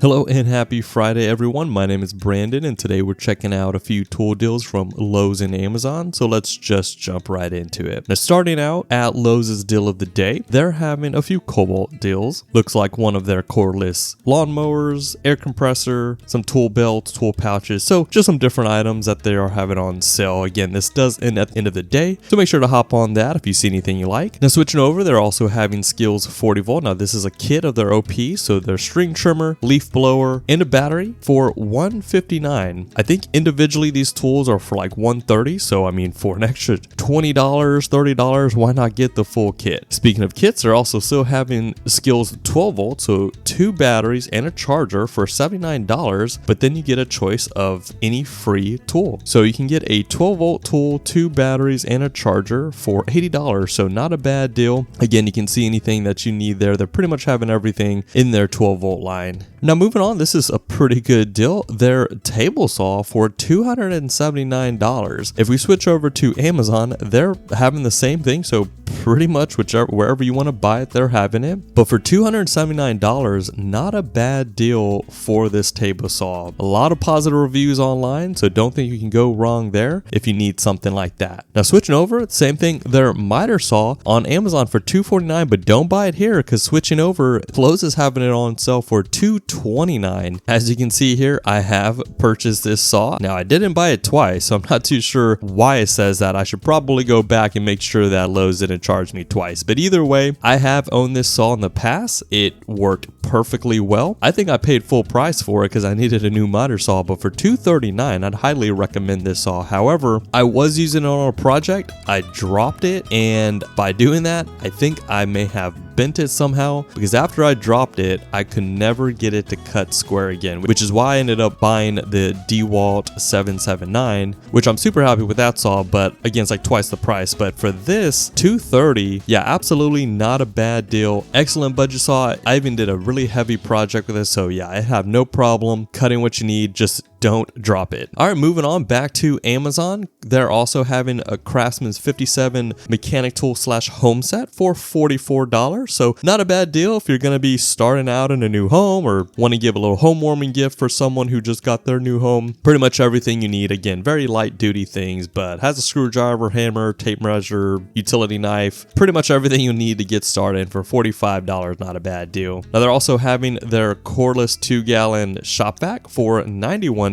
Hello and happy Friday everyone, my name is Brandon and today we're checking out a few tool deals from Lowe's and Amazon, so let's just jump right into it. Now starting out at Lowe's deal of the day, they're having a few Kobalt deals. Looks like one of their cordless lawnmowers, air compressor, some tool belts, tool pouches, so just some different items that they are having on sale. Again, this does end at the end of the day, so make sure to hop on that if you see anything you like. Now switching over, they're also having Skil's 40 volt. Now this is a kit of their OP, so their string trimmer, leaf blower, and a battery for $159. I think individually these tools are for like $130, so I mean for an extra $20, $30, why not get the full kit? Speaking of kits, they're also still having Skil's 12 volts, so 2 batteries and a charger for $79, but then you get a choice of any free tool. So you can get a 12 volt tool, 2 batteries, and a charger for $80, so not a bad deal. Again, you can see anything that you need there. They're pretty much having everything in their 12 volt line. Now moving on, this is a pretty good deal. Their table saw for $279. If we switch over to Amazon, they're having the same thing, so pretty much wherever you want to buy it, they're having it. But for $279, not a bad deal for this table saw. A lot of positive reviews online, so don't think you can go wrong there if you need something like that. Now switching over, same thing, their miter saw on Amazon for $249, but don't buy it here because switching over, Lowe's is having it on sale for $229. As you can see here, I have purchased this saw. Now I didn't buy it twice, so I'm not too sure why it says that. I should probably go back and make sure that Lowe's didn't charge me twice. But either way, I have owned this saw in the past. It worked perfectly well. I think I paid full price for it because I needed a new miter saw, but for $239, I'd highly recommend this saw. However, I was using it on a project, I dropped it, and by doing that, I think I may have bent it somehow, because after I dropped it, I could never get it to cut square again, which is why I ended up buying the DeWalt 779, which I'm super happy with that saw, but again, it's like twice the price. But for this, $230, yeah, absolutely not a bad deal. Excellent budget saw. I even did a really heavy project with this, so yeah, I have no problem cutting what you need, just don't drop it. All right, moving on back to Amazon. They're also having a Craftsman's 57 mechanic tool / home set for $44. So not a bad deal if you're going to be starting out in a new home or want to give a little home warming gift for someone who just got their new home. Pretty much everything you need. Again, very light duty things, but has a screwdriver, hammer, tape measure, utility knife, pretty much everything you need to get started for $45. Not a bad deal. Now they're also having their cordless 2-gallon shop vac for $91.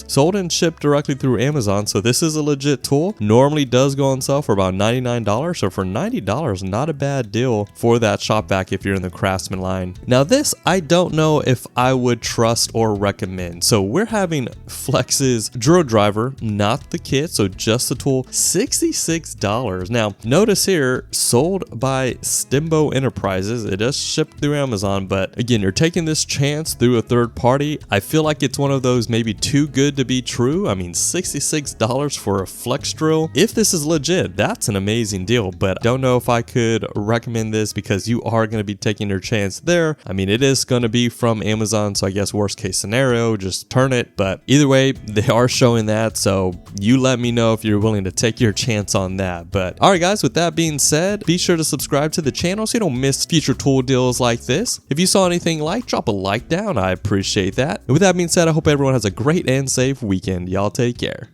Sold and shipped directly through Amazon, so this is a legit tool. Normally does go on sale for about $99, so for $90, not a bad deal for that shop vac if you're in the Craftsman line. Now this, I don't know if I would trust or recommend. So we're having Flex's drill driver, not the kit, so just the tool, $66. Now notice here, sold by Stimbo Enterprises. It does ship through Amazon, but again, you're taking this chance through a third party. I feel like it's one of those maybe too good to be true. I mean, $66 for a flex drill. If this is legit, that's an amazing deal, but don't know if I could recommend this because you are going to be taking your chance there. I mean, it is going to be from Amazon, so I guess worst case scenario, just turn it. But either way, they are showing that, so you let me know if you're willing to take your chance on that. But all right, guys, with that being said, be sure to subscribe to the channel so you don't miss future tool deals like this. If you saw anything like, drop a like down. I appreciate that. And with that being said, I hope everyone has a great and safe weekend. Y'all take care.